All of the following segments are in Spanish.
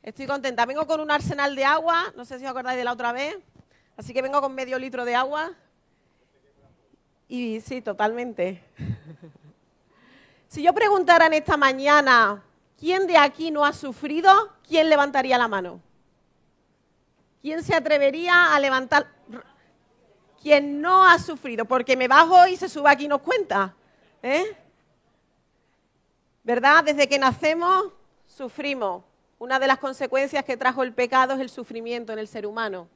Estoy contenta. Vengo con un arsenal de agua, no sé si os acordáis de la otra vez, así que vengo con medio litro de agua. Y sí, totalmente. Si yo preguntara en esta mañana, ¿quién de aquí no ha sufrido? ¿Quién levantaría la mano? ¿Quién se atrevería a levantar? ¿Quién no ha sufrido? Porque me bajo y se sube aquí y nos cuenta. ¿Verdad? Desde que nacemos, sufrimos. Una de las consecuencias que trajo el pecado es el sufrimiento en el ser humano.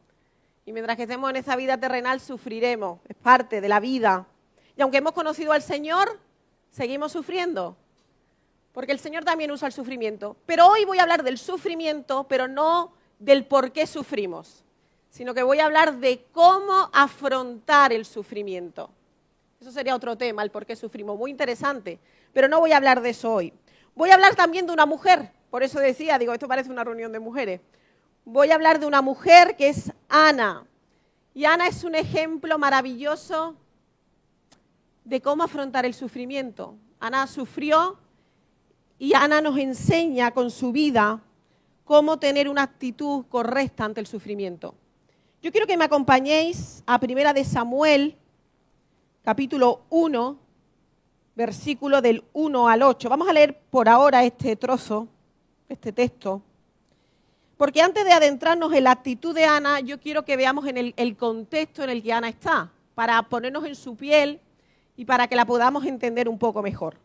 Y mientras que estemos en esa vida terrenal, sufriremos. Es parte de la vida. Y aunque hemos conocido al Señor, seguimos sufriendo. Porque el Señor también usa el sufrimiento. Pero hoy voy a hablar del sufrimiento, pero no del por qué sufrimos, sino que voy a hablar de cómo afrontar el sufrimiento. Eso sería otro tema, el por qué sufrimos, muy interesante. Pero no voy a hablar de eso hoy. Voy a hablar también de una mujer. Por eso decía, digo, esto parece una reunión de mujeres. Voy a hablar de una mujer que es Ana. Y Ana es un ejemplo maravilloso de cómo afrontar el sufrimiento. Ana sufrió y Ana nos enseña con su vida cómo tener una actitud correcta ante el sufrimiento. Yo quiero que me acompañéis a 1 de Samuel, capítulo 1, versículo del 1 al 8. Vamos a leer por ahora este trozo, este texto, porque antes de adentrarnos en la actitud de Ana, yo quiero que veamos en el contexto en el que Ana está, para ponernos en su piel y para que la podamos entender un poco mejor.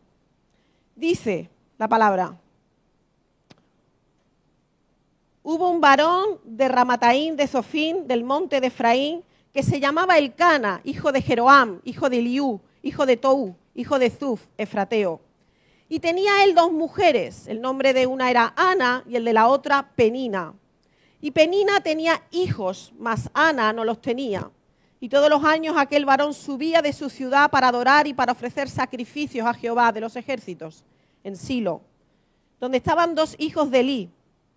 Dice la palabra: hubo un varón de Ramataim de Zofim, del monte de Efraín, que se llamaba Elcana, hijo de Jeroam, hijo de Eliú, hijo de Tou, hijo de Zuf, efrateo. Y tenía él 2 mujeres, el nombre de una era Ana y el de la otra Penina. Y Penina tenía hijos, mas Ana no los tenía. Y todos los años aquel varón subía de su ciudad para adorar y para ofrecer sacrificios a Jehová de los ejércitos, en Silo, donde estaban 2 hijos de Elí,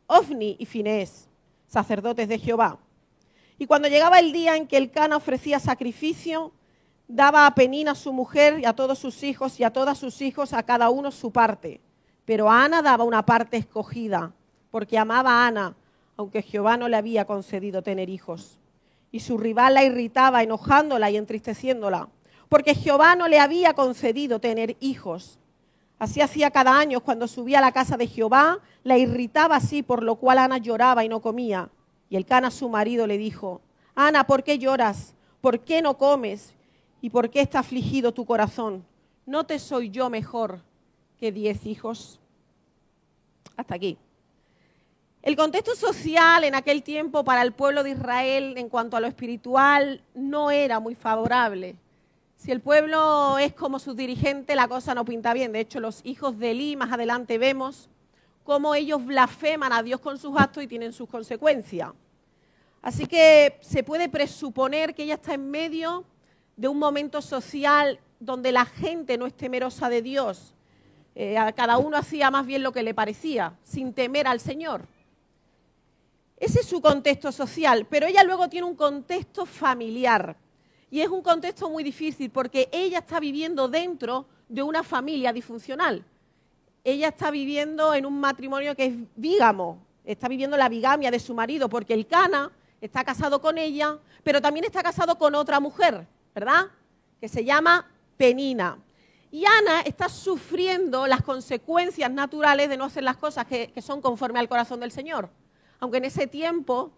Ofni y Finés, sacerdotes de Jehová. Y cuando llegaba el día en que Elcana ofrecía sacrificio, daba a Penina su mujer y a todos sus hijos y a todos sus hijos a cada uno su parte. Pero a Ana daba una parte escogida, porque amaba a Ana, aunque Jehová no le había concedido tener hijos. Y su rival la irritaba, enojándola y entristeciéndola, porque Jehová no le había concedido tener hijos. Así hacía cada año cuando subía a la casa de Jehová, la irritaba así, por lo cual Ana lloraba y no comía. Y Elcana, su marido, le dijo: Ana, ¿por qué lloras? ¿Por qué no comes? ¿Y por qué está afligido tu corazón? ¿No te soy yo mejor que 10 hijos? Hasta aquí. El contexto social en aquel tiempo para el pueblo de Israel en cuanto a lo espiritual no era muy favorable. Si el pueblo es como su dirigente, la cosa no pinta bien. De hecho, los hijos de Elí, más adelante vemos cómo ellos blasfeman a Dios con sus actos y tienen sus consecuencias. Así que se puede presuponer que ella está en medio de un momento social donde la gente no es temerosa de Dios. Cada uno hacía más bien lo que le parecía, sin temer al Señor. Ese es su contexto social, pero ella luego tiene un contexto familiar. Y es un contexto muy difícil porque ella está viviendo dentro de una familia disfuncional. Ella está viviendo en un matrimonio que es bígamo, está viviendo la bigamia de su marido, porque Elcana está casado con ella, pero también está casado con otra mujer, ¿verdad? Que se llama Penina. Y Ana está sufriendo las consecuencias naturales de no hacer las cosas que son conforme al corazón del Señor. Aunque en ese tiempo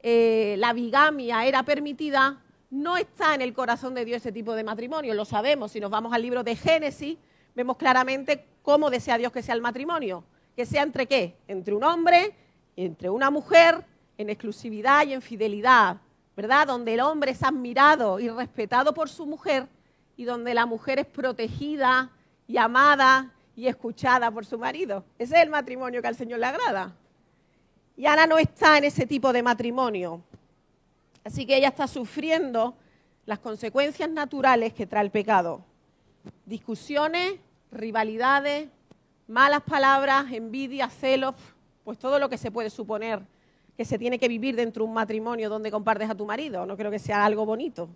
la bigamia era permitida, no está en el corazón de Dios ese tipo de matrimonio, lo sabemos. Si nos vamos al libro de Génesis, vemos claramente cómo desea Dios que sea el matrimonio. Que sea ¿entre qué? Entre un hombre, entre una mujer, en exclusividad y en fidelidad, ¿verdad? Donde el hombre es admirado y respetado por su mujer y donde la mujer es protegida y amada y escuchada por su marido. Ese es el matrimonio que al Señor le agrada. Y Ana no está en ese tipo de matrimonio. Así que ella está sufriendo las consecuencias naturales que trae el pecado. Discusiones, rivalidades, malas palabras, envidia, celos, pues todo lo que se puede suponer que se tiene que vivir dentro de un matrimonio donde compartes a tu marido. No creo que sea algo bonito.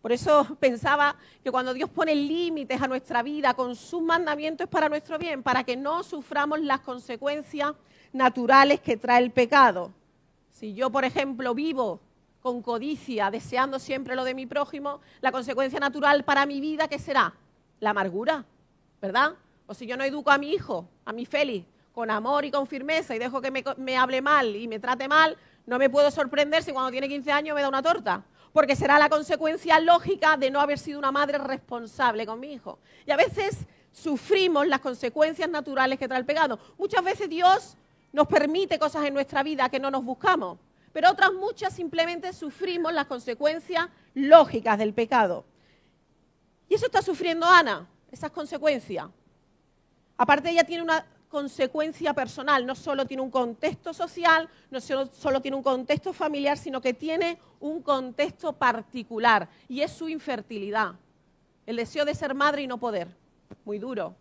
Por eso pensaba que cuando Dios pone límites a nuestra vida con sus mandamientos es para nuestro bien, para que no suframos las consecuencias naturales que trae el pecado. Si yo, por ejemplo, vivo con codicia, deseando siempre lo de mi prójimo, la consecuencia natural para mi vida, ¿qué será? La amargura, ¿verdad? O si yo no educo a mi hijo, a mi Félix, con amor y con firmeza y dejo que me hable mal y me trate mal, no me puedo sorprender si cuando tiene 15 años me da una torta, porque será la consecuencia lógica de no haber sido una madre responsable con mi hijo. Y a veces sufrimos las consecuencias naturales que trae el pecado. Muchas veces Dios nos permite cosas en nuestra vida que no nos buscamos, pero otras muchas simplemente sufrimos las consecuencias lógicas del pecado. Y eso está sufriendo Ana, esas consecuencias. Aparte, ella tiene una consecuencia personal, no solo tiene un contexto social, no solo tiene un contexto familiar, sino que tiene un contexto particular, y es su infertilidad, el deseo de ser madre y no poder, muy duro.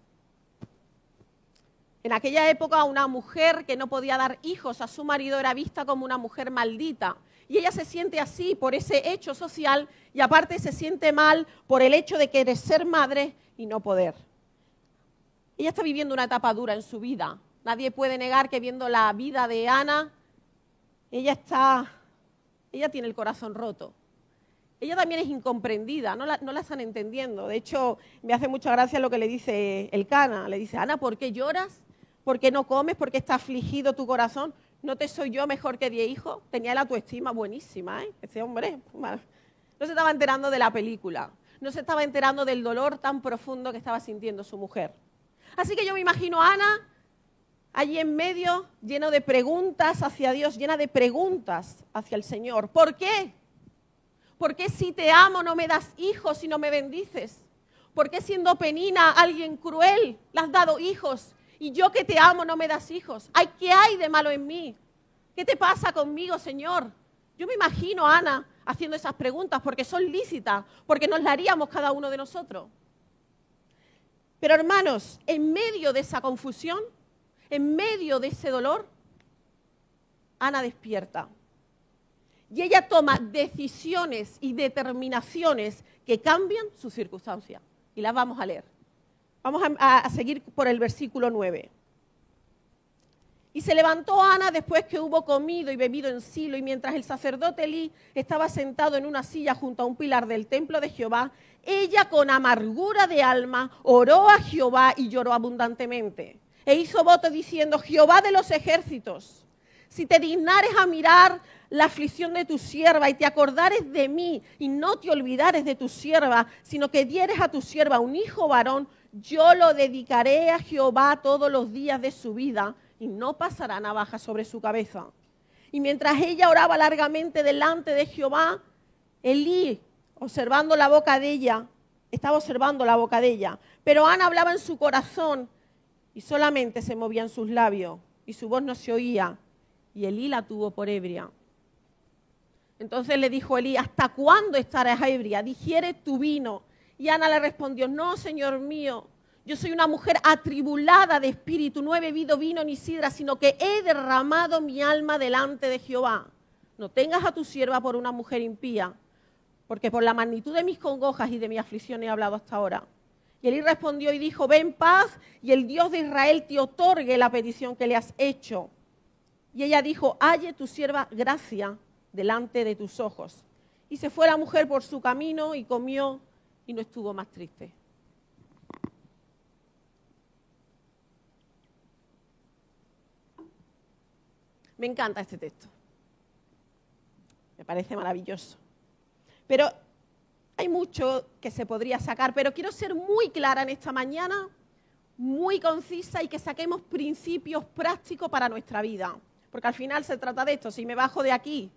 En aquella época, una mujer que no podía dar hijos a su marido era vista como una mujer maldita, y ella se siente así por ese hecho social, y aparte se siente mal por el hecho de querer ser madre y no poder. Ella está viviendo una etapa dura en su vida. Nadie puede negar que viendo la vida de Ana, ella tiene el corazón roto. Ella también es incomprendida, no la están entendiendo. De hecho, me hace mucha gracia lo que le dice Elcana. Le dice, Ana, ¿por qué lloras? ¿Por qué no comes? ¿Por qué está afligido tu corazón? ¿No te soy yo mejor que 10 hijos? Tenía la autoestima buenísima, ¿eh? Ese hombre no se estaba enterando de la película. No se estaba enterando del dolor tan profundo que estaba sintiendo su mujer. Así que yo me imagino a Ana allí en medio, lleno de preguntas hacia Dios, llena de preguntas hacia el Señor. ¿Por qué? ¿Por qué si te amo no me das hijos y no me bendices? ¿Por qué siendo Penina alguien cruel le has dado hijos y yo que te amo no me das hijos? Ay, ¿qué hay de malo en mí? ¿Qué te pasa conmigo, Señor? Yo me imagino a Ana haciendo esas preguntas porque son lícitas, porque nos las haríamos cada uno de nosotros. Pero hermanos, en medio de esa confusión, en medio de ese dolor, Ana despierta. Y ella toma decisiones y determinaciones que cambian sus circunstancias. Y las vamos a leer. Vamos a seguir por el versículo 9. Y se levantó Ana después que hubo comido y bebido en Silo, y mientras el sacerdote Elí estaba sentado en una silla junto a un pilar del templo de Jehová, ella con amargura de alma oró a Jehová y lloró abundantemente. E hizo voto diciendo, Jehová de los ejércitos, si te dignares a mirar la aflicción de tu sierva y te acordares de mí y no te olvidares de tu sierva, sino que dieres a tu sierva un hijo varón, yo lo dedicaré a Jehová todos los días de su vida y no pasará navaja sobre su cabeza. Y mientras ella oraba largamente delante de Jehová, Elí, observando la boca de ella, estaba observando la boca de ella. Pero Ana hablaba en su corazón y solamente se movían sus labios y su voz no se oía. Y Elí la tuvo por ebria. Entonces le dijo Elí, ¿hasta cuándo estarás ebria? Digiere tu vino. Y Ana le respondió, no, Señor mío, yo soy una mujer atribulada de espíritu, no he bebido vino ni sidra, sino que he derramado mi alma delante de Jehová. No tengas a tu sierva por una mujer impía, porque por la magnitud de mis congojas y de mi aflicción he hablado hasta ahora. Y Elí respondió y dijo, ve en paz y el Dios de Israel te otorgue la petición que le has hecho. Y ella dijo, halle tu sierva gracia delante de tus ojos. Y se fue la mujer por su camino y comió y no estuvo más triste. Me encanta este texto. Me parece maravilloso. Pero hay mucho que se podría sacar, pero quiero ser muy clara en esta mañana, muy concisa y que saquemos principios prácticos para nuestra vida. Porque al final se trata de esto. Si me bajo de aquí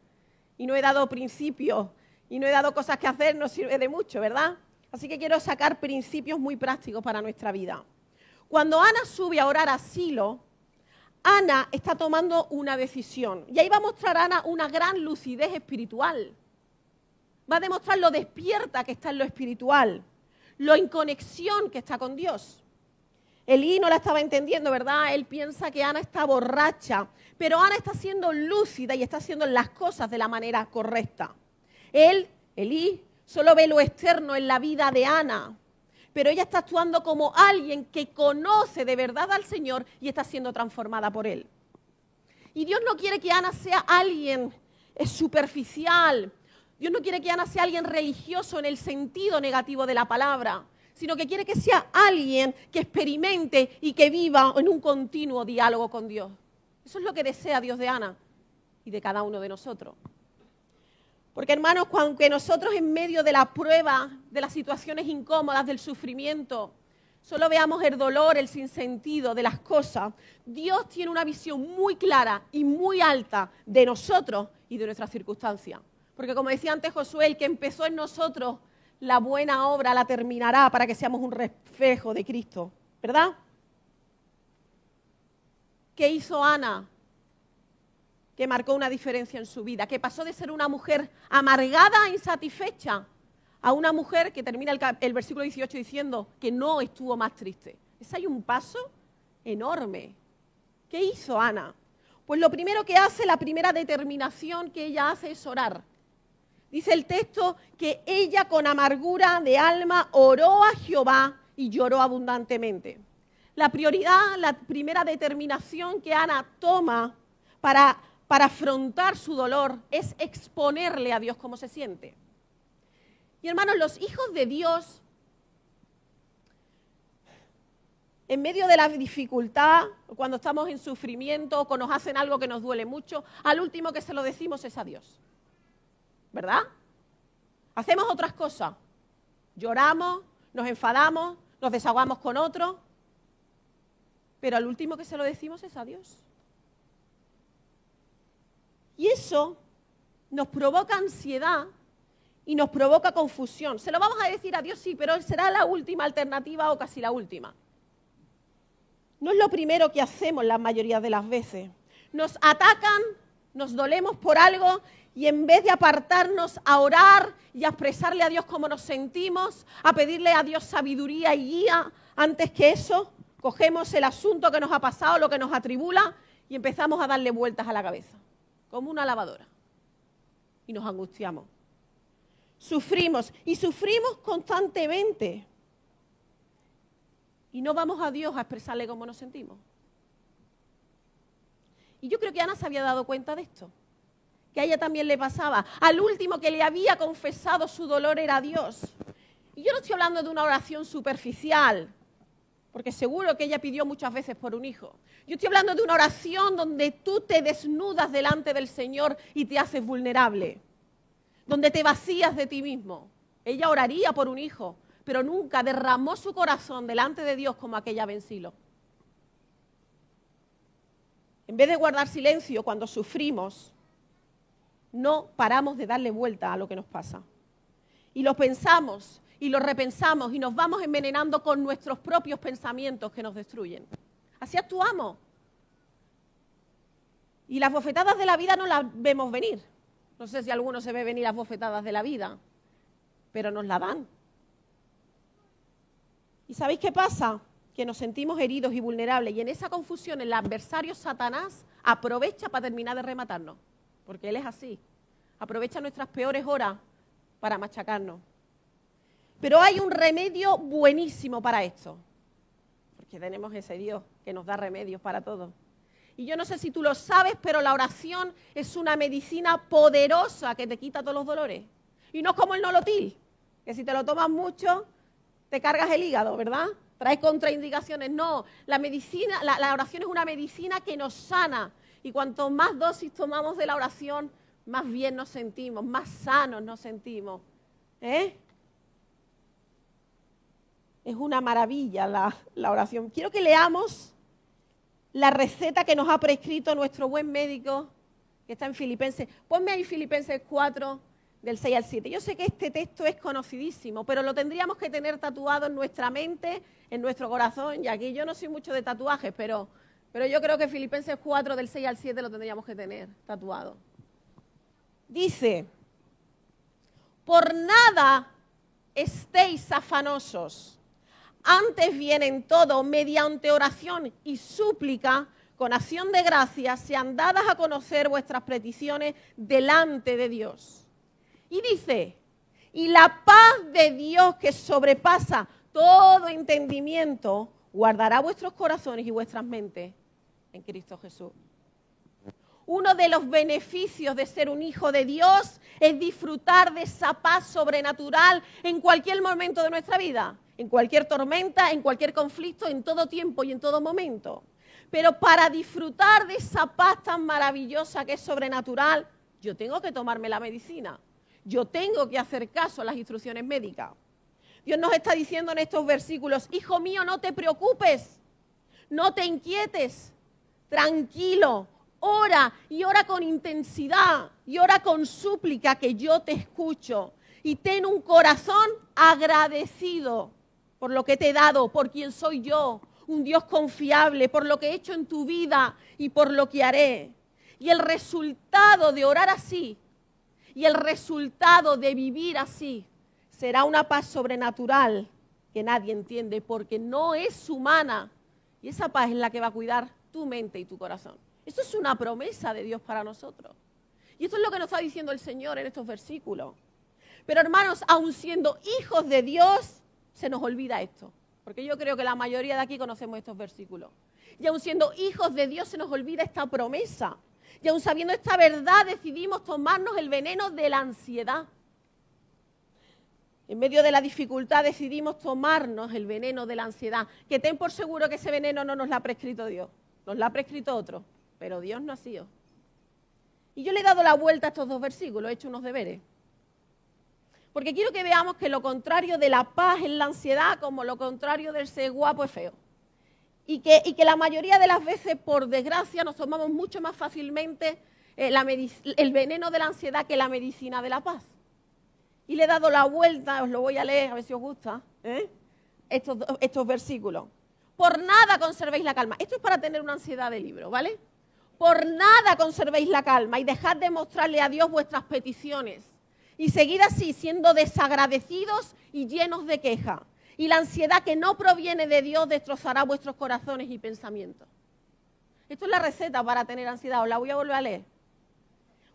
y no he dado principios y no he dado cosas que hacer, no sirve de mucho, ¿verdad? Así que quiero sacar principios muy prácticos para nuestra vida. Cuando Ana sube a orar a Silo, Ana está tomando una decisión. Y ahí va a mostrar Ana una gran lucidez espiritual. Va a demostrar lo despierta que está en lo espiritual, lo en conexión que está con Dios. Elí no la estaba entendiendo, ¿verdad? Él piensa que Ana está borracha, pero Ana está siendo lúcida y está haciendo las cosas de la manera correcta. Elí, solo ve lo externo en la vida de Ana, pero ella está actuando como alguien que conoce de verdad al Señor y está siendo transformada por Él. Y Dios no quiere que Ana sea alguien superficial. Dios no quiere que Ana sea alguien religioso en el sentido negativo de la palabra, sino que quiere que sea alguien que experimente y que viva en un continuo diálogo con Dios. Eso es lo que desea Dios de Ana y de cada uno de nosotros. Porque, hermanos, aunque nosotros en medio de la prueba, de las situaciones incómodas, del sufrimiento, solo veamos el dolor, el sinsentido de las cosas, Dios tiene una visión muy clara y muy alta de nosotros y de nuestras circunstancias. Porque, como decía antes Josué, el que empezó en nosotros la buena obra la terminará para que seamos un reflejo de Cristo, ¿verdad? ¿Qué hizo Ana? Que marcó una diferencia en su vida, que pasó de ser una mujer amargada e insatisfecha a una mujer que termina el versículo 18 diciendo que no estuvo más triste. Ese hay un paso enorme. ¿Qué hizo Ana? Pues lo primero que hace, la primera determinación que ella hace es orar. Dice el texto que ella con amargura de alma oró a Jehová y lloró abundantemente. La prioridad, la primera determinación que Ana toma para afrontar su dolor es exponerle a Dios cómo se siente. Y hermanos, los hijos de Dios, en medio de la dificultad, cuando estamos en sufrimiento, o nos hacen algo que nos duele mucho, al último que se lo decimos es a Dios. ¿Verdad? Hacemos otras cosas. Lloramos, nos enfadamos, nos desahogamos con otros, pero al último que se lo decimos es a Dios. Y eso nos provoca ansiedad y nos provoca confusión. Se lo vamos a decir a Dios, sí, pero será la última alternativa o casi la última. No es lo primero que hacemos la mayoría de las veces. Nos atacan, nos dolemos por algo y en vez de apartarnos a orar y a expresarle a Dios cómo nos sentimos, a pedirle a Dios sabiduría y guía, antes que eso, cogemos el asunto que nos ha pasado, lo que nos atribula y empezamos a darle vueltas a la cabeza, como una lavadora. Y nos angustiamos. Sufrimos y sufrimos constantemente. Y no vamos a Dios a expresarle cómo nos sentimos. Y yo creo que Ana se había dado cuenta de esto, que a ella también le pasaba. Al último que le había confesado su dolor era Dios. Y yo no estoy hablando de una oración superficial, porque seguro que ella pidió muchas veces por un hijo. Yo estoy hablando de una oración donde tú te desnudas delante del Señor y te haces vulnerable, donde te vacías de ti mismo. Ella oraría por un hijo, pero nunca derramó su corazón delante de Dios como aquella vez en Silo. En vez de guardar silencio cuando sufrimos, no paramos de darle vuelta a lo que nos pasa. Y lo pensamos y lo repensamos y nos vamos envenenando con nuestros propios pensamientos que nos destruyen. Así actuamos. Y las bofetadas de la vida no las vemos venir. No sé si alguno se ve venir las bofetadas de la vida, pero nos la dan. ¿Y sabéis qué pasa? Que nos sentimos heridos y vulnerables. Y en esa confusión el adversario Satanás aprovecha para terminar de rematarnos. Porque él es así. Aprovecha nuestras peores horas para machacarnos. Pero hay un remedio buenísimo para esto. Porque tenemos ese Dios que nos da remedios para todo. Y yo no sé si tú lo sabes, pero la oración es una medicina poderosa que te quita todos los dolores. Y no es como el nolotil, que si te lo tomas mucho, te cargas el hígado, ¿verdad? Trae contraindicaciones. No, la oración es una medicina que nos sana. Y cuanto más dosis tomamos de la oración, más bien nos sentimos, más sanos nos sentimos. Es una maravilla la oración. Quiero que leamos la receta que nos ha prescrito nuestro buen médico, que está en Filipenses. Ponme ahí Filipenses 4, del 6 al 7. Yo sé que este texto es conocidísimo, pero lo tendríamos que tener tatuado en nuestra mente, en nuestro corazón. Y aquí yo no soy mucho de tatuajes, pero yo creo que Filipenses 4, del 6 al 7 lo tendríamos que tener tatuado. Dice, por nada estéis afanosos, antes bien en todo, mediante oración y súplica, con acción de gracias, sean dadas a conocer vuestras peticiones delante de Dios. Y dice, y la paz de Dios que sobrepasa todo entendimiento, guardará vuestros corazones y vuestras mentes en Cristo Jesús. Uno de los beneficios de ser un hijo de Dios es disfrutar de esa paz sobrenatural en cualquier momento de nuestra vida, en cualquier tormenta, en cualquier conflicto, en todo tiempo y en todo momento. Pero para disfrutar de esa paz tan maravillosa que es sobrenatural, yo tengo que tomarme la medicina. Yo tengo que hacer caso a las instrucciones médicas. Dios nos está diciendo en estos versículos, hijo mío, no te preocupes, no te inquietes, tranquilo, ora y ora con intensidad y ora con súplica que yo te escucho. Y ten un corazón agradecido por lo que te he dado, por quien soy yo, un Dios confiable, por lo que he hecho en tu vida y por lo que haré. Y el resultado de orar así y el resultado de vivir así será una paz sobrenatural que nadie entiende porque no es humana. Y esa paz es la que va a cuidar tu mente y tu corazón. Esto es una promesa de Dios para nosotros. Y esto es lo que nos está diciendo el Señor en estos versículos. Pero hermanos, aun siendo hijos de Dios, se nos olvida esto. Porque yo creo que la mayoría de aquí conocemos estos versículos. Y aun siendo hijos de Dios, se nos olvida esta promesa. Y aun sabiendo esta verdad, decidimos tomarnos el veneno de la ansiedad. En medio de la dificultad decidimos tomarnos el veneno de la ansiedad. Que ten por seguro que ese veneno no nos lo ha prescrito Dios. Nos lo ha prescrito otro. Pero Dios no ha sido. Y yo le he dado la vuelta a estos dos versículos, he hecho unos deberes. Porque quiero que veamos que lo contrario de la paz es la ansiedad, como lo contrario del ser guapo es feo. Y que la mayoría de las veces, por desgracia, nos tomamos mucho más fácilmente el veneno de la ansiedad que la medicina de la paz. Y le he dado la vuelta, os lo voy a leer, a ver si os gusta, estos versículos. Por nada conservéis la calma. Esto es para tener una ansiedad de libro, ¿vale? Por nada conservéis la calma y dejad de mostrarle a Dios vuestras peticiones. Y seguid así, siendo desagradecidos y llenos de queja. Y la ansiedad que no proviene de Dios destrozará vuestros corazones y pensamientos. Esto es la receta para tener ansiedad, os la voy a volver a leer.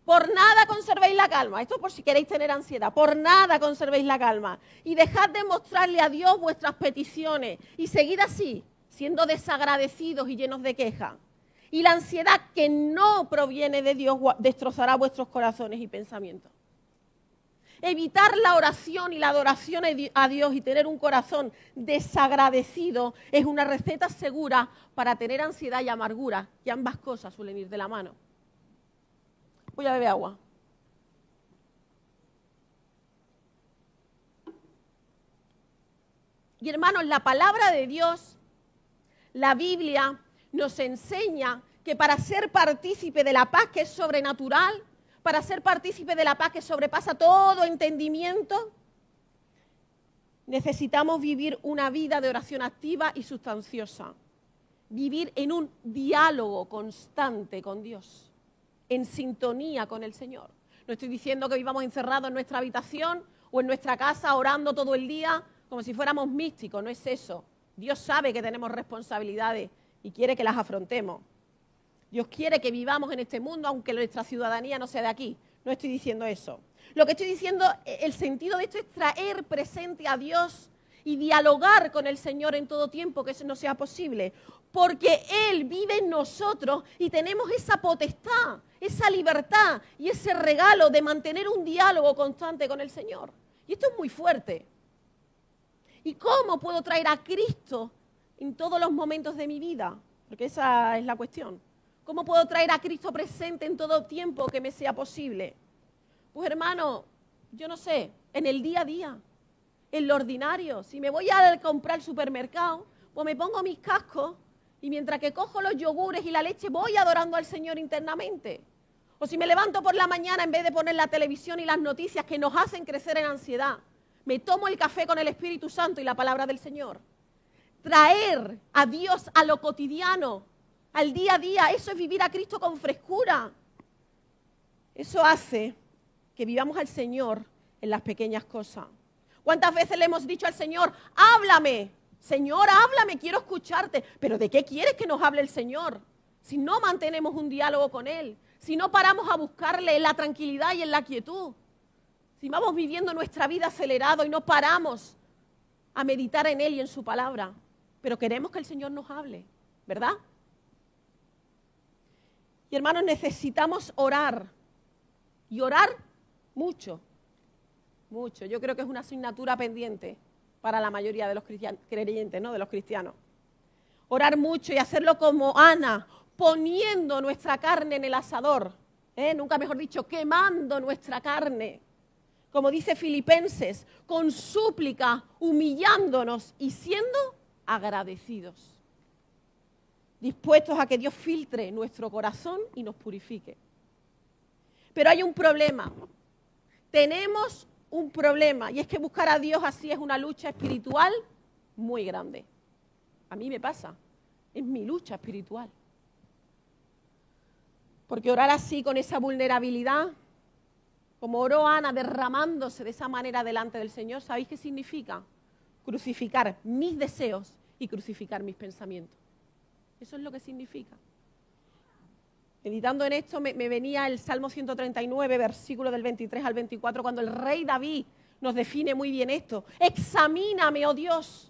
Por nada conservéis la calma. Esto por si queréis tener ansiedad. Por nada conservéis la calma. Y dejad de mostrarle a Dios vuestras peticiones. Y seguid así, siendo desagradecidos y llenos de queja. Y la ansiedad que no proviene de Dios destrozará vuestros corazones y pensamientos. Evitar la oración y la adoración a Dios y tener un corazón desagradecido es una receta segura para tener ansiedad y amargura, y ambas cosas suelen ir de la mano. Voy a beber agua. Y hermanos, la palabra de Dios, la Biblia, nos enseña que para ser partícipe de la paz que es sobrenatural, para ser partícipe de la paz que sobrepasa todo entendimiento, necesitamos vivir una vida de oración activa y sustanciosa. Vivir en un diálogo constante con Dios, en sintonía con el Señor. No estoy diciendo que vivamos encerrados en nuestra habitación o en nuestra casa orando todo el día como si fuéramos místicos, no es eso. Dios sabe que tenemos responsabilidades y quiere que las afrontemos. Dios quiere que vivamos en este mundo, aunque nuestra ciudadanía no sea de aquí. No estoy diciendo eso. Lo que estoy diciendo, el sentido de esto es traer presente a Dios y dialogar con el Señor en todo tiempo que eso no sea posible. Porque Él vive en nosotros y tenemos esa potestad, esa libertad y ese regalo de mantener un diálogo constante con el Señor. Y esto es muy fuerte. ¿Y cómo puedo traer a Cristo en todos los momentos de mi vida? Porque esa es la cuestión. ¿Cómo puedo traer a Cristo presente en todo tiempo que me sea posible? Pues hermano, yo no sé, en el día a día, en lo ordinario. Si me voy a comprar al supermercado, pues me pongo mis cascos y mientras que cojo los yogures y la leche voy adorando al Señor internamente. O si me levanto por la mañana en vez de poner la televisión y las noticias que nos hacen crecer en ansiedad, me tomo el café con el Espíritu Santo y la palabra del Señor. Traer a Dios a lo cotidiano, al día a día, eso es vivir a Cristo con frescura. Eso hace que vivamos al Señor en las pequeñas cosas. ¿Cuántas veces le hemos dicho al Señor, háblame? Señor, háblame, quiero escucharte. ¿Pero de qué quieres que nos hable el Señor? Si no mantenemos un diálogo con Él, si no paramos a buscarle en la tranquilidad y en la quietud, si vamos viviendo nuestra vida acelerado y no paramos a meditar en Él y en su palabra, pero queremos que el Señor nos hable, ¿verdad? Y hermanos, necesitamos orar. Y orar mucho. Mucho. Yo creo que es una asignatura pendiente para la mayoría de los creyentes, ¿no? De los cristianos. Orar mucho y hacerlo como Ana, poniendo nuestra carne en el asador. Nunca mejor dicho, quemando nuestra carne. Como dice Filipenses, con súplica, humillándonos y siendo agradecidos. Dispuestos a que Dios filtre nuestro corazón y nos purifique. Pero hay un problema. Tenemos un problema, y es que buscar a Dios así es una lucha espiritual muy grande. A mí me pasa, es mi lucha espiritual. Porque orar así, con esa vulnerabilidad, como oró Ana, derramándose de esa manera delante del Señor, ¿sabéis qué significa? Crucificar mis deseos y crucificar mis pensamientos. Eso es lo que significa. Meditando en esto me venía el Salmo 139, versículo del 23 al 24, cuando el rey David nos define muy bien esto. Examíname, oh Dios,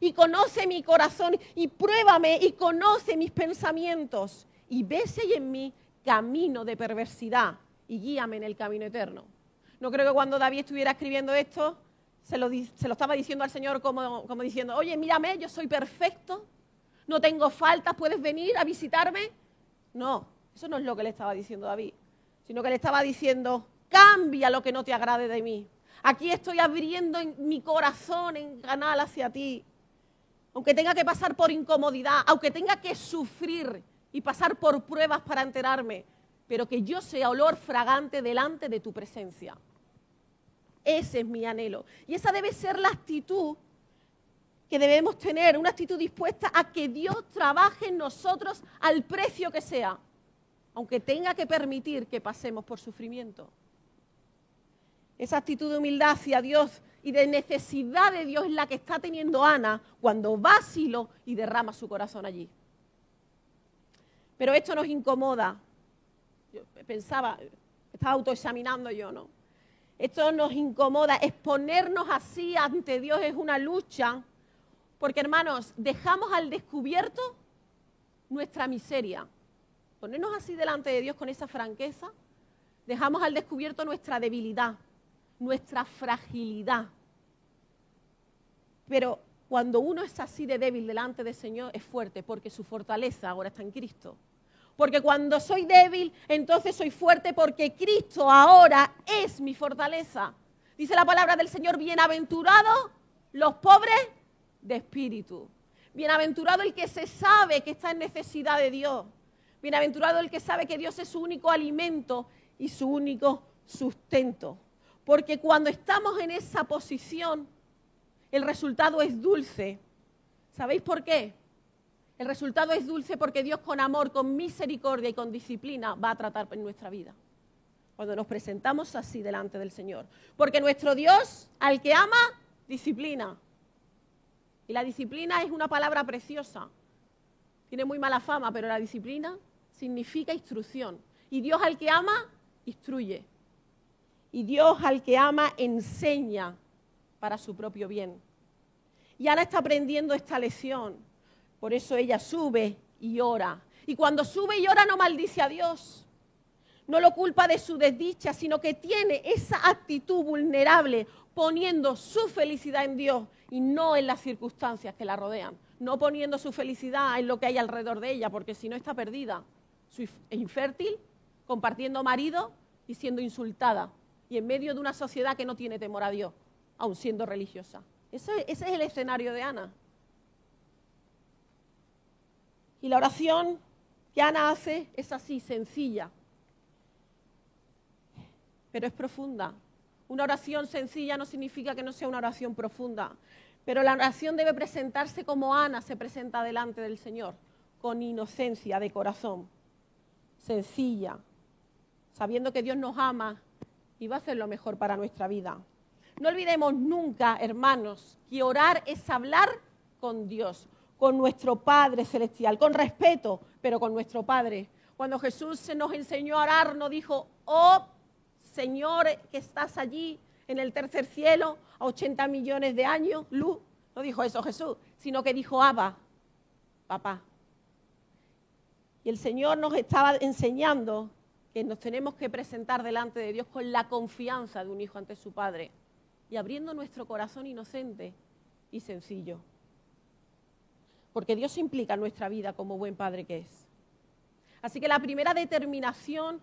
y conoce mi corazón, y pruébame y conoce mis pensamientos, y ve si hay en mí camino de perversidad, y guíame en el camino eterno. No creo que cuando David estuviera escribiendo esto, se lo estaba diciendo al Señor como diciendo, oye, mírame, yo soy perfecto, no tengo faltas, puedes venir a visitarme. No, eso no es lo que le estaba diciendo David, sino que le estaba diciendo, cambia lo que no te agrade de mí. Aquí estoy abriendo en mi corazón en canal hacia ti. Aunque tenga que pasar por incomodidad, aunque tenga que sufrir y pasar por pruebas para enterarme, pero que yo sea olor fragante delante de tu presencia. Ese es mi anhelo. Y esa debe ser la actitud que debemos tener, una actitud dispuesta a que Dios trabaje en nosotros al precio que sea, aunque tenga que permitir que pasemos por sufrimiento. Esa actitud de humildad hacia Dios y de necesidad de Dios es la que está teniendo Ana cuando va a Silo y derrama su corazón allí. Pero esto nos incomoda. Yo pensaba, estaba autoexaminando yo, ¿no? Esto nos incomoda, exponernos así ante Dios es una lucha. Porque, hermanos, dejamos al descubierto nuestra miseria. Ponernos así delante de Dios con esa franqueza, dejamos al descubierto nuestra debilidad, nuestra fragilidad. Pero cuando uno es así de débil delante del Señor, es fuerte, porque su fortaleza ahora está en Cristo. Porque cuando soy débil, entonces soy fuerte, porque Cristo ahora es mi fortaleza. Dice la palabra del Señor, bienaventurados los pobres de espíritu. Bienaventurado el que se sabe que está en necesidad de Dios. Bienaventurado el que sabe que Dios es su único alimento y su único sustento. Porque cuando estamos en esa posición, el resultado es dulce. ¿Sabéis por qué? El resultado es dulce porque Dios con amor, con misericordia y con disciplina va a tratar en nuestra vida. Cuando nos presentamos así delante del Señor. Porque nuestro Dios, al que ama, disciplina. Y la disciplina es una palabra preciosa. Tiene muy mala fama, pero la disciplina significa instrucción. Y Dios al que ama, instruye. Y Dios al que ama, enseña para su propio bien. Y Ana está aprendiendo esta lección. Por eso ella sube y ora. Y cuando sube y ora no maldice a Dios. No lo culpa de su desdicha, sino que tiene esa actitud vulnerable, poniendo su felicidad en Dios y no en las circunstancias que la rodean. No poniendo su felicidad en lo que hay alrededor de ella, porque si no está perdida. Es infértil, compartiendo marido y siendo insultada. Y en medio de una sociedad que no tiene temor a Dios, aun siendo religiosa. Ese es el escenario de Ana. Y la oración que Ana hace es así, sencilla, pero es profunda. Una oración sencilla no significa que no sea una oración profunda, pero la oración debe presentarse como Ana se presenta delante del Señor, con inocencia de corazón, sencilla, sabiendo que Dios nos ama y va a hacer lo mejor para nuestra vida. No olvidemos nunca, hermanos, que orar es hablar con Dios, con nuestro Padre Celestial, con respeto, pero con nuestro Padre. Cuando Jesús se nos enseñó a orar, nos dijo, oh Señor que estás allí en el tercer cielo, a 80 millones de años, luz. No dijo eso Jesús, sino que dijo, Abba, papá. Y el Señor nos estaba enseñando que nos tenemos que presentar delante de Dios con la confianza de un hijo ante su Padre y abriendo nuestro corazón inocente y sencillo. Porque Dios implica en nuestra vida como buen Padre que es. Así que la primera determinación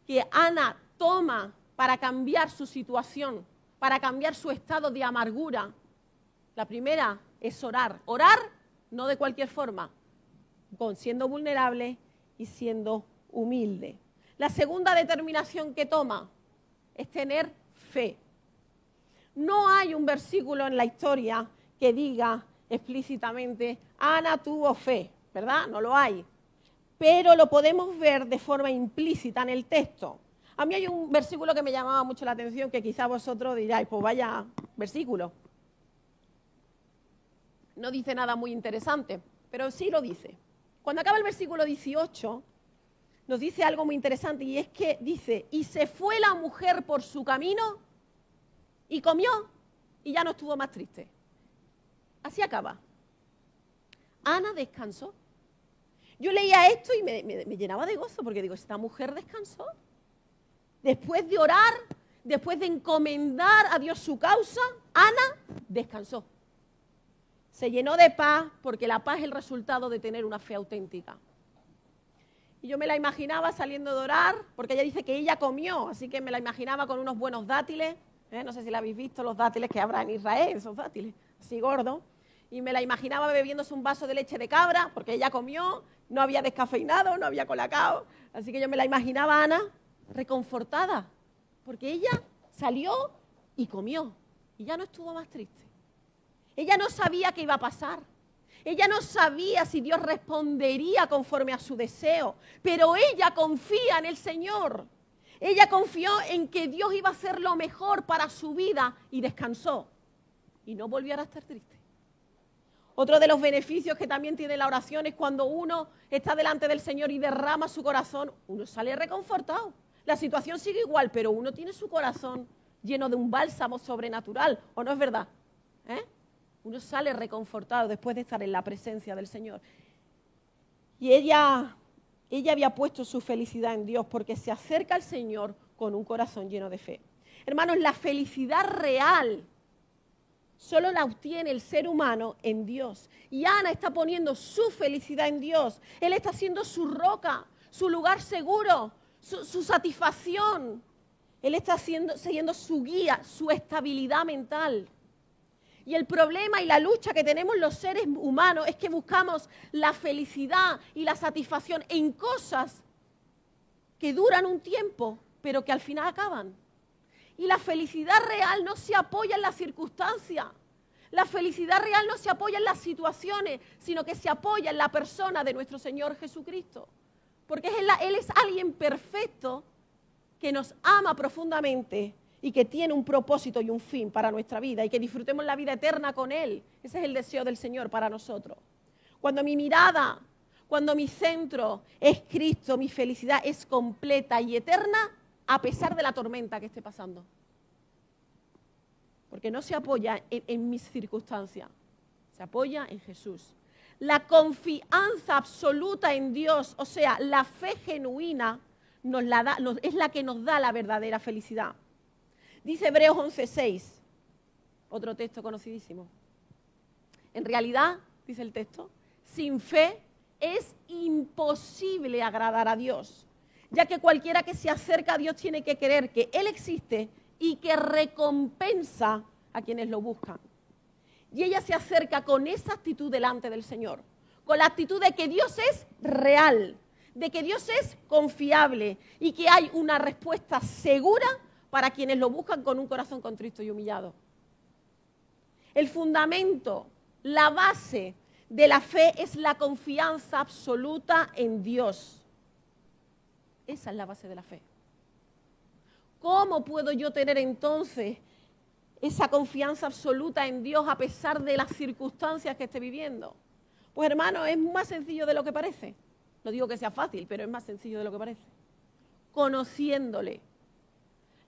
que Ana toma para cambiar su situación, para cambiar su estado de amargura, la primera es orar. Orar no de cualquier forma, siendo vulnerable y siendo humilde. La segunda determinación que toma es tener fe. No hay un versículo en la historia que diga explícitamente, Ana tuvo fe, ¿verdad? No lo hay. Pero lo podemos ver de forma implícita en el texto. A mí hay un versículo que me llamaba mucho la atención, que quizá vosotros diráis, pues vaya versículo. No dice nada muy interesante, pero sí lo dice. Cuando acaba el versículo 18, nos dice algo muy interesante, y es que dice, y se fue la mujer por su camino, y comió, y ya no estuvo más triste. Así acaba. Ana descansó. Yo leía esto y me llenaba de gozo, porque digo, esta mujer descansó. Después de orar, después de encomendar a Dios su causa, Ana descansó. Se llenó de paz, porque la paz es el resultado de tener una fe auténtica. Y yo me la imaginaba saliendo de orar, porque ella dice que ella comió, así que me la imaginaba con unos buenos dátiles. No sé si la habéis visto, los dátiles que habrá en Israel, esos dátiles, así gordos. Y me la imaginaba bebiéndose un vaso de leche de cabra, porque ella comió, no había descafeinado, no había colacao. Así que yo me la imaginaba a Ana reconfortada, porque ella salió y comió, y ya no estuvo más triste. Ella no sabía qué iba a pasar. Ella no sabía si Dios respondería conforme a su deseo, pero ella confía en el Señor. Ella confió en que Dios iba a hacer lo mejor para su vida y descansó. Y no volvió a estar triste. Otro de los beneficios que también tiene la oración es cuando uno está delante del Señor y derrama su corazón, uno sale reconfortado. La situación sigue igual, pero uno tiene su corazón lleno de un bálsamo sobrenatural, ¿o no es verdad? Uno sale reconfortado después de estar en la presencia del Señor. Y ella había puesto su felicidad en Dios porque se acerca al Señor con un corazón lleno de fe. Hermanos, la felicidad real solo la obtiene el ser humano en Dios. Y Ana está poniendo su felicidad en Dios. Él está siendo su roca, su lugar seguro, su satisfacción. Él está siendo su guía, su estabilidad mental. Y el problema y la lucha que tenemos los seres humanos es que buscamos la felicidad y la satisfacción en cosas que duran un tiempo, pero que al final acaban. Y la felicidad real no se apoya en las circunstancias. La felicidad real no se apoya en las situaciones, sino que se apoya en la persona de nuestro Señor Jesucristo. Porque Él es alguien perfecto que nos ama profundamente y que tiene un propósito y un fin para nuestra vida y que disfrutemos la vida eterna con Él. Ese es el deseo del Señor para nosotros. Cuando mi mirada, cuando mi centro es Cristo, mi felicidad es completa y eterna a pesar de la tormenta que esté pasando. Porque no se apoya en mis circunstancias, se apoya en Jesús. La confianza absoluta en Dios, o sea, la fe genuina, es la que nos da la verdadera felicidad. Dice Hebreos 11:6, otro texto conocidísimo. En realidad, dice el texto, sin fe es imposible agradar a Dios, ya que cualquiera que se acerca a Dios tiene que creer que Él existe y que recompensa a quienes lo buscan. Y ella se acerca con esa actitud delante del Señor, con la actitud de que Dios es real, de que Dios es confiable y que hay una respuesta segura para quienes lo buscan con un corazón contrito y humillado. El fundamento, la base de la fe es la confianza absoluta en Dios. Esa es la base de la fe. ¿Cómo puedo yo tener entonces esa confianza absoluta en Dios a pesar de las circunstancias que esté viviendo? Pues hermano, es más sencillo de lo que parece. No digo que sea fácil, pero es más sencillo de lo que parece. Conociéndole.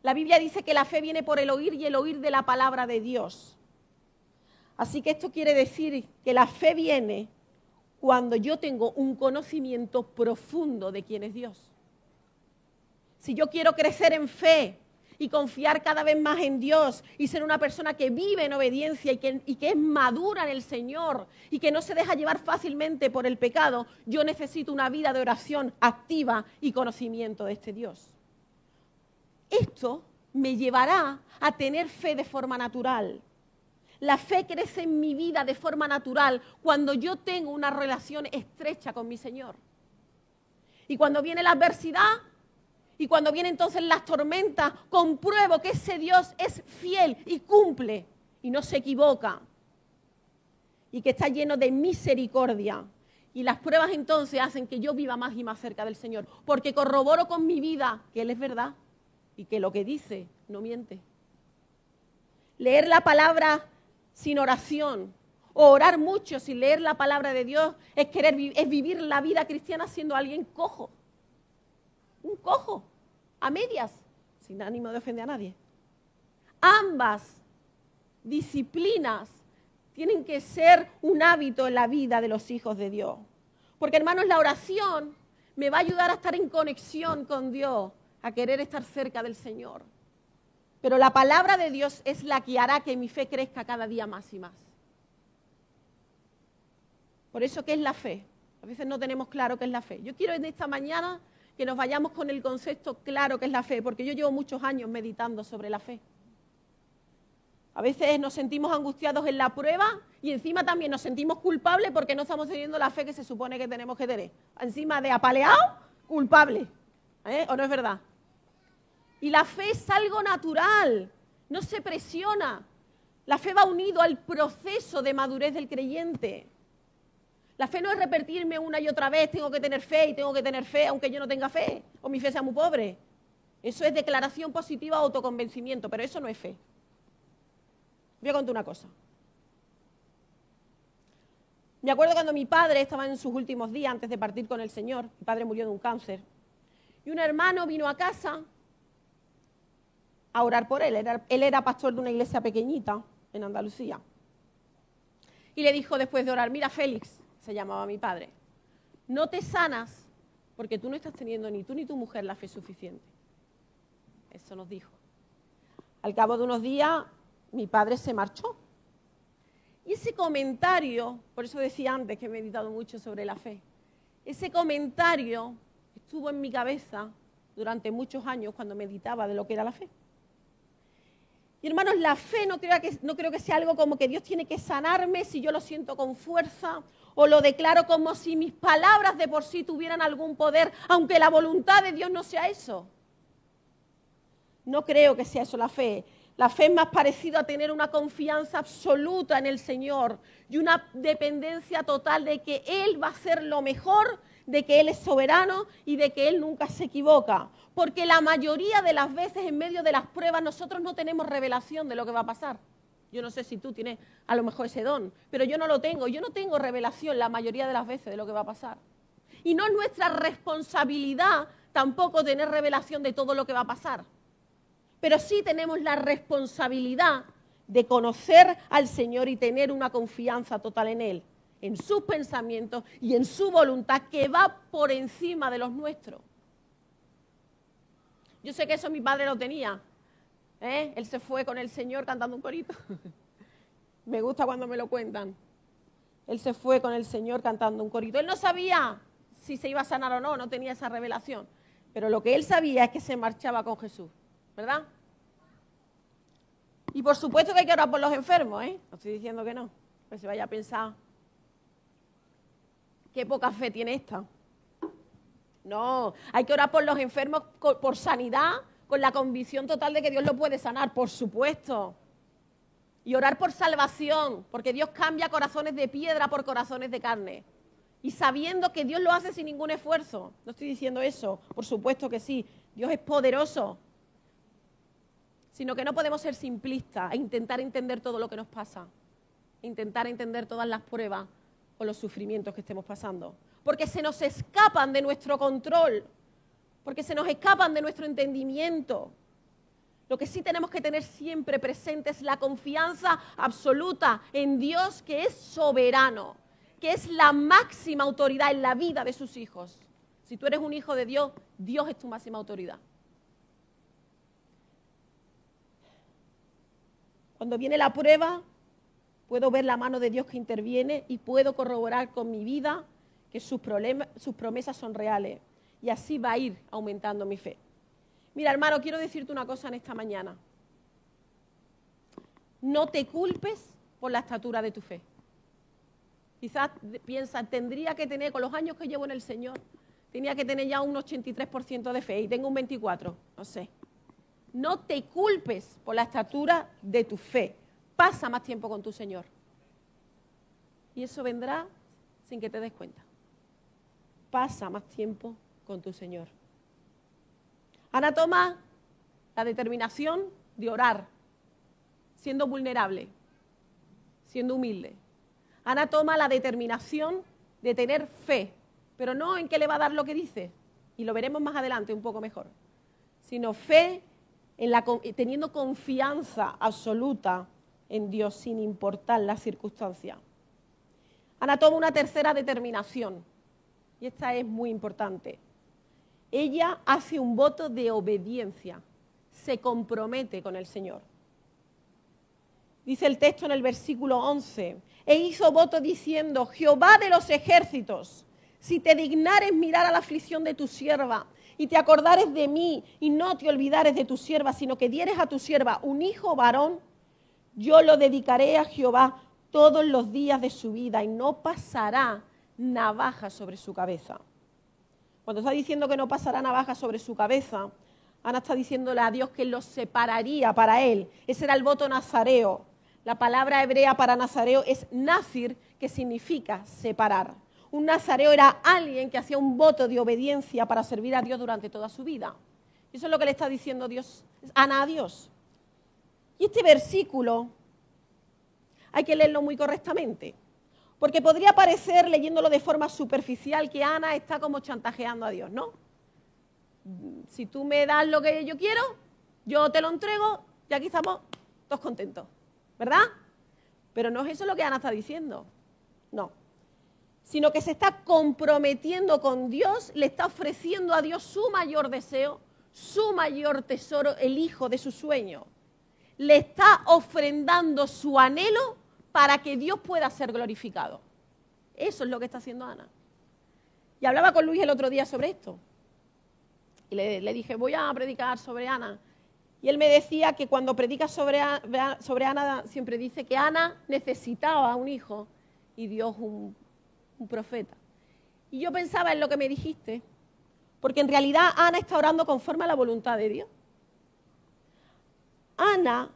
La Biblia dice que la fe viene por el oír y el oír de la palabra de Dios. Así que esto quiere decir que la fe viene cuando yo tengo un conocimiento profundo de quién es Dios. Si yo quiero crecer en fe y confiar cada vez más en Dios y ser una persona que vive en obediencia y que es madura en el Señor y que no se deja llevar fácilmente por el pecado, yo necesito una vida de oración activa y conocimiento de este Dios. Esto me llevará a tener fe de forma natural. La fe crece en mi vida de forma natural cuando yo tengo una relación estrecha con mi Señor. Y cuando viene la adversidad y cuando vienen entonces las tormentas, compruebo que ese Dios es fiel y cumple y no se equivoca. Y que está lleno de misericordia. Y las pruebas entonces hacen que yo viva más y más cerca del Señor. Porque corroboro con mi vida que Él es verdad y que lo que dice no miente. Leer la palabra sin oración o orar mucho sin leer la palabra de Dios es vivir la vida cristiana siendo alguien cojo. Un cojo, a medias, sin ánimo de ofender a nadie. Ambas disciplinas tienen que ser un hábito en la vida de los hijos de Dios. Porque, hermanos, la oración me va a ayudar a estar en conexión con Dios, a querer estar cerca del Señor. Pero la palabra de Dios es la que hará que mi fe crezca cada día más y más. Por eso, ¿qué es la fe? A veces no tenemos claro qué es la fe. Yo quiero en esta mañana que nos vayamos con el concepto claro que es la fe, porque yo llevo muchos años meditando sobre la fe. A veces nos sentimos angustiados en la prueba y encima también nos sentimos culpables porque no estamos teniendo la fe que se supone que tenemos que tener. Encima de apaleado, culpable. ¿O no es verdad? Y la fe es algo natural, no se presiona. La fe va unido al proceso de madurez del creyente. La fe no es repetirme una y otra vez, tengo que tener fe y tengo que tener fe aunque yo no tenga fe, o mi fe sea muy pobre. Eso es declaración positiva, autoconvencimiento, pero eso no es fe. Voy a contar una cosa. Me acuerdo cuando mi padre estaba en sus últimos días antes de partir con el Señor. Mi padre murió de un cáncer. Y un hermano vino a casa a orar por él. Él era pastor de una iglesia pequeñita en Andalucía. Y le dijo después de orar, mira Félix, se llamaba mi padre, no te sanas porque tú no estás teniendo ni tú ni tu mujer la fe suficiente. Eso nos dijo. Al cabo de unos días, mi padre se marchó. Y ese comentario, por eso decía antes que he meditado mucho sobre la fe, ese comentario estuvo en mi cabeza durante muchos años cuando meditaba de lo que era la fe. Y hermanos, la fe no creo que sea algo como que Dios tiene que sanarme si yo lo siento con fuerza o lo declaro como si mis palabras de por sí tuvieran algún poder, aunque la voluntad de Dios no sea eso. No creo que sea eso la fe. La fe es más parecida a tener una confianza absoluta en el Señor y una dependencia total de que Él va a hacer lo mejor, de que Él es soberano y de que Él nunca se equivoca. Porque la mayoría de las veces en medio de las pruebas nosotros no tenemos revelación de lo que va a pasar. Yo no sé si tú tienes a lo mejor ese don, pero yo no lo tengo. Yo no tengo revelación la mayoría de las veces de lo que va a pasar. Y no es nuestra responsabilidad tampoco tener revelación de todo lo que va a pasar. Pero sí tenemos la responsabilidad de conocer al Señor y tener una confianza total en Él, en sus pensamientos y en su voluntad que va por encima de los nuestros. Yo sé que eso mi padre lo tenía. Él se fue con el Señor cantando un corito. Me gusta cuando me lo cuentan. Él se fue con el Señor cantando un corito. Él no sabía si se iba a sanar o no, no tenía esa revelación. Pero lo que él sabía es que se marchaba con Jesús, ¿verdad? Y por supuesto que hay que orar por los enfermos, No estoy diciendo que no. Pues se vaya a pensar, qué poca fe tiene esta. No, hay que orar por los enfermos por sanidad, con la convicción total de que Dios lo puede sanar, por supuesto. Y orar por salvación, porque Dios cambia corazones de piedra por corazones de carne. Y sabiendo que Dios lo hace sin ningún esfuerzo. No estoy diciendo eso, por supuesto que sí. Dios es poderoso. Sino que no podemos ser simplistas e intentar entender todo lo que nos pasa. Intentar entender todas las pruebas o los sufrimientos que estemos pasando. Porque se nos escapan de nuestro control. Porque se nos escapan de nuestro entendimiento. Lo que sí tenemos que tener siempre presente es la confianza absoluta en Dios que es soberano, que es la máxima autoridad en la vida de sus hijos. Si tú eres un hijo de Dios, Dios es tu máxima autoridad. Cuando viene la prueba, puedo ver la mano de Dios que interviene y puedo corroborar con mi vida que sus promesas son reales. Y así va a ir aumentando mi fe. Mira, hermano, quiero decirte una cosa en esta mañana. No te culpes por la estatura de tu fe. Quizás piensas, tendría que tener, con los años que llevo en el Señor, tenía que tener ya un 83% de fe y tengo un 24%, no sé. No te culpes por la estatura de tu fe. Pasa más tiempo con tu Señor. Y eso vendrá sin que te des cuenta. Pasa más tiempo con tu Señor. Ana toma la determinación de orar, siendo vulnerable, siendo humilde. Ana toma la determinación de tener fe, pero no en que le va a dar lo que dice, y lo veremos más adelante un poco mejor, sino fe teniendo confianza absoluta en Dios sin importar las circunstancias. Ana toma una tercera determinación, y esta es muy importante. Ella hace un voto de obediencia, se compromete con el Señor. Dice el texto en el versículo 11, e hizo voto diciendo, Jehová de los ejércitos, si te dignares mirar a la aflicción de tu sierva, y te acordares de mí, y no te olvidares de tu sierva, sino que dieres a tu sierva un hijo varón, yo lo dedicaré a Jehová todos los días de su vida, y no pasará navaja sobre su cabeza. Cuando está diciendo que no pasará navaja sobre su cabeza, Ana está diciéndole a Dios que lo separaría para él. Ese era el voto nazareo. La palabra hebrea para nazareo es nazir, que significa separar. Un nazareo era alguien que hacía un voto de obediencia para servir a Dios durante toda su vida. Eso es lo que le está diciendo Ana a Dios. Y este versículo hay que leerlo muy correctamente, porque podría parecer, leyéndolo de forma superficial, que Ana está como chantajeando a Dios, ¿no? Si tú me das lo que yo quiero, yo te lo entrego y aquí estamos todos contentos, ¿verdad? Pero no es eso lo que Ana está diciendo, no. Sino que se está comprometiendo con Dios, le está ofreciendo a Dios su mayor deseo, su mayor tesoro, el hijo de su sueño. Le está ofrendando su anhelo para que Dios pueda ser glorificado. Eso es lo que está haciendo Ana. Y hablaba con Luis el otro día sobre esto. Y le dije, voy a predicar sobre Ana. Y él me decía que cuando predica sobre Ana, siempre dice que Ana necesitaba un hijo y Dios un profeta. Y yo pensaba en lo que me dijiste, porque en realidad Ana está orando conforme a la voluntad de Dios. Ana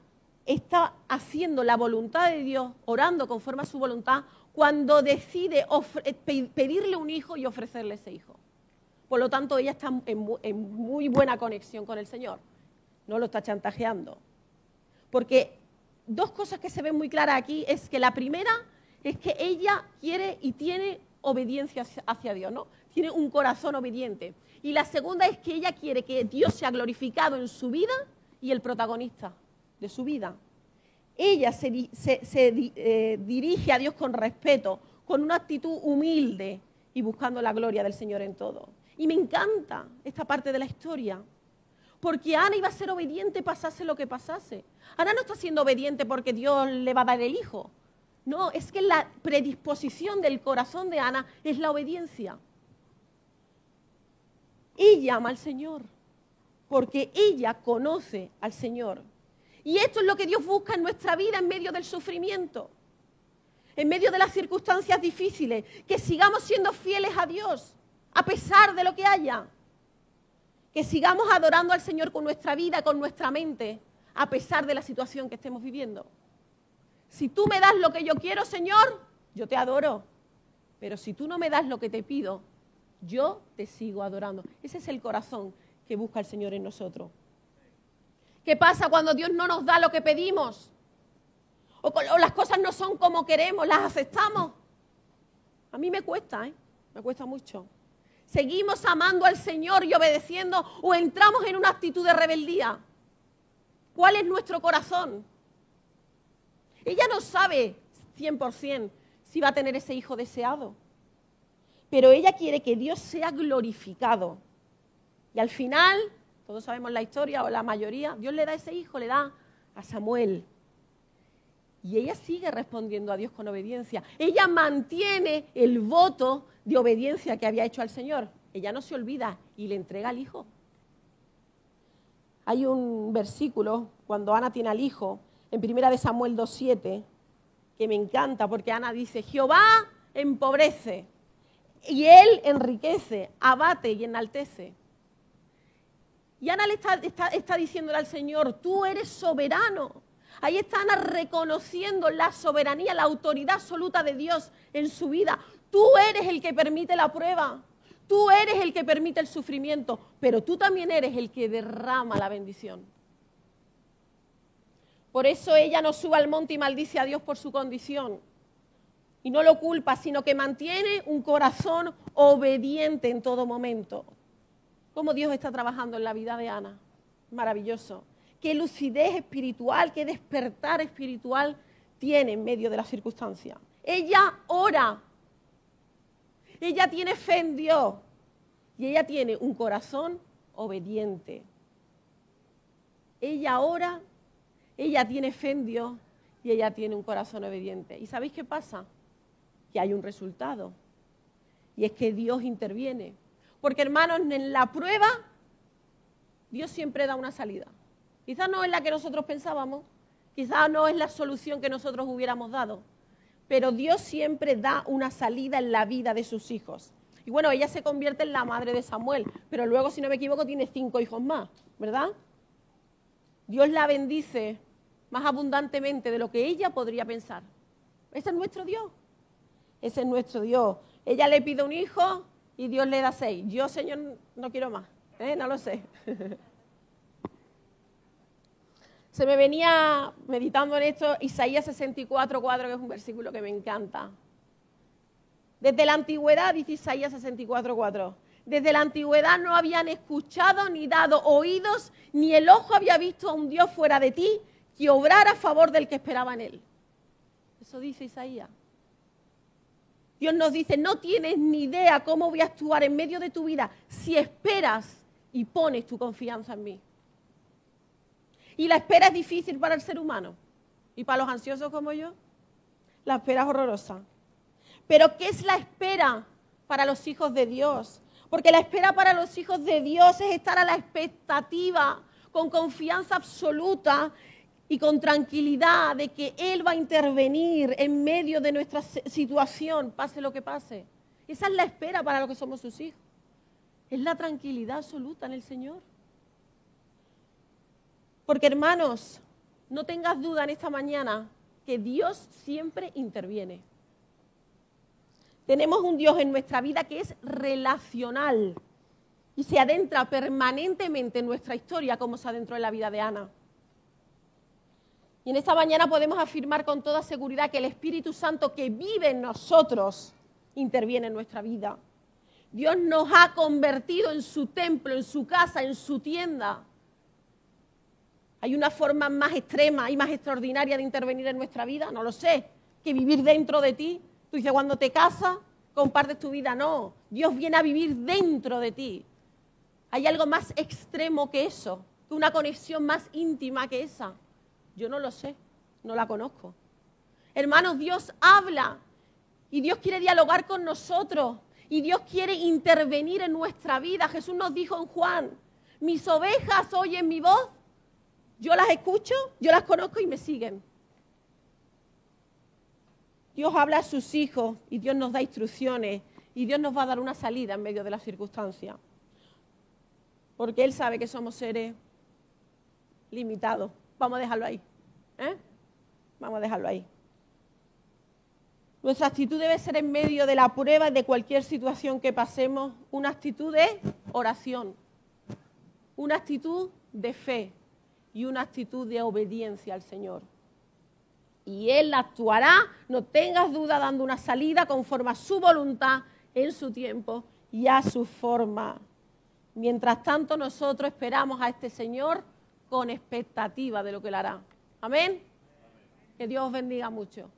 está haciendo la voluntad de Dios, orando conforme a su voluntad, cuando decide pedirle un hijo y ofrecerle ese hijo. Por lo tanto, ella está en muy buena conexión con el Señor. No lo está chantajeando. Porque dos cosas que se ven muy claras aquí es que la primera es que ella quiere y tiene obediencia hacia Dios, ¿no? Tiene un corazón obediente. Y la segunda es que ella quiere que Dios sea glorificado en su vida y el protagonista de su vida. Ella se dirige a Dios con respeto, con una actitud humilde y buscando la gloria del Señor en todo. Y me encanta esta parte de la historia, porque Ana iba a ser obediente pasase lo que pasase. Ana no está siendo obediente porque Dios le va a dar el hijo. No, es que la predisposición del corazón de Ana es la obediencia. Ella ama al Señor, porque ella conoce al Señor. Y esto es lo que Dios busca en nuestra vida en medio del sufrimiento, en medio de las circunstancias difíciles, que sigamos siendo fieles a Dios, a pesar de lo que haya. Que sigamos adorando al Señor con nuestra vida, con nuestra mente, a pesar de la situación que estemos viviendo. Si tú me das lo que yo quiero, Señor, yo te adoro. Pero si tú no me das lo que te pido, yo te sigo adorando. Ese es el corazón que busca el Señor en nosotros. ¿Qué pasa cuando Dios no nos da lo que pedimos? O las cosas no son como queremos, las aceptamos. A mí me cuesta, me cuesta mucho. ¿Seguimos amando al Señor y obedeciendo o entramos en una actitud de rebeldía? ¿Cuál es nuestro corazón? Ella no sabe 100% si va a tener ese hijo deseado. Pero ella quiere que Dios sea glorificado. Y al final, todos sabemos la historia, o la mayoría, Dios le da ese hijo, le da a Samuel. Y ella sigue respondiendo a Dios con obediencia. Ella mantiene el voto de obediencia que había hecho al Señor. Ella no se olvida y le entrega al hijo. Hay un versículo, cuando Ana tiene al hijo, en 1 Samuel 2:7, que me encanta, porque Ana dice, Jehová empobrece, y Él enriquece, abate y enaltece. Y Ana le está diciéndole al Señor, tú eres soberano. Ahí está Ana reconociendo la soberanía, la autoridad absoluta de Dios en su vida. Tú eres el que permite la prueba, tú eres el que permite el sufrimiento, pero tú también eres el que derrama la bendición. Por eso ella no sube al monte y maldice a Dios por su condición. Y no lo culpa, sino que mantiene un corazón obediente en todo momento. Cómo Dios está trabajando en la vida de Ana. Maravilloso. Qué lucidez espiritual, qué despertar espiritual tiene en medio de la circunstancia. Ella ora. Ella tiene fe en Dios. Y ella tiene un corazón obediente. Ella ora, ella tiene fe en Dios y ella tiene un corazón obediente. ¿Y sabéis qué pasa? Que hay un resultado. Y es que Dios interviene. Porque, hermanos, en la prueba, Dios siempre da una salida. Quizás no es la que nosotros pensábamos, quizás no es la solución que nosotros hubiéramos dado, pero Dios siempre da una salida en la vida de sus hijos. Y bueno, ella se convierte en la madre de Samuel, pero luego, si no me equivoco, tiene 5 hijos más, ¿verdad? Dios la bendice más abundantemente de lo que ella podría pensar. Ese es nuestro Dios. Ese es nuestro Dios. Ella le pide un hijo y Dios le da 6. Yo, Señor, no quiero más. No lo sé. Se me venía meditando en esto Isaías 64:4, que es un versículo que me encanta. Desde la antigüedad, dice Isaías 64:4, desde la antigüedad no habían escuchado ni dado oídos, ni el ojo había visto a un Dios fuera de ti que obrara a favor del que esperaba en él. Eso dice Isaías. Dios nos dice, no tienes ni idea cómo voy a actuar en medio de tu vida si esperas y pones tu confianza en mí. Y la espera es difícil para el ser humano. Y para los ansiosos como yo, la espera es horrorosa. Pero ¿qué es la espera para los hijos de Dios? Porque la espera para los hijos de Dios es estar a la expectativa, con confianza absoluta y con tranquilidad de que Él va a intervenir en medio de nuestra situación, pase lo que pase. Esa es la espera para los que somos sus hijos. Es la tranquilidad absoluta en el Señor. Porque, hermanos, no tengas duda en esta mañana que Dios siempre interviene. Tenemos un Dios en nuestra vida que es relacional y se adentra permanentemente en nuestra historia como se adentró en la vida de Ana. Y en esta mañana podemos afirmar con toda seguridad que el Espíritu Santo que vive en nosotros interviene en nuestra vida. Dios nos ha convertido en su templo, en su casa, en su tienda. ¿Hay una forma más extrema y más extraordinaria de intervenir en nuestra vida? No lo sé, que vivir dentro de ti. Tú dices, cuando te casas, compartes tu vida. No, Dios viene a vivir dentro de ti. ¿Hay algo más extremo que eso? ¿Que una conexión más íntima que esa? Yo no lo sé, no la conozco. Hermanos, Dios habla y Dios quiere dialogar con nosotros y Dios quiere intervenir en nuestra vida. Jesús nos dijo en Juan, mis ovejas oyen mi voz. Yo las escucho, yo las conozco y me siguen. Dios habla a sus hijos y Dios nos da instrucciones y Dios nos va a dar una salida en medio de las circunstancias. Porque Él sabe que somos seres limitados. Vamos a dejarlo ahí. Vamos a dejarlo ahí. Nuestra actitud debe ser en medio de la prueba y de cualquier situación que pasemos, una actitud de oración, una actitud de fe y una actitud de obediencia al Señor. Y Él actuará, no tengas duda, dando una salida conforme a su voluntad, en su tiempo y a su forma. Mientras tanto, nosotros esperamos a este Señor con expectativa de lo que Él hará. Amén. Que Dios os bendiga mucho.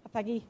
Hasta aquí.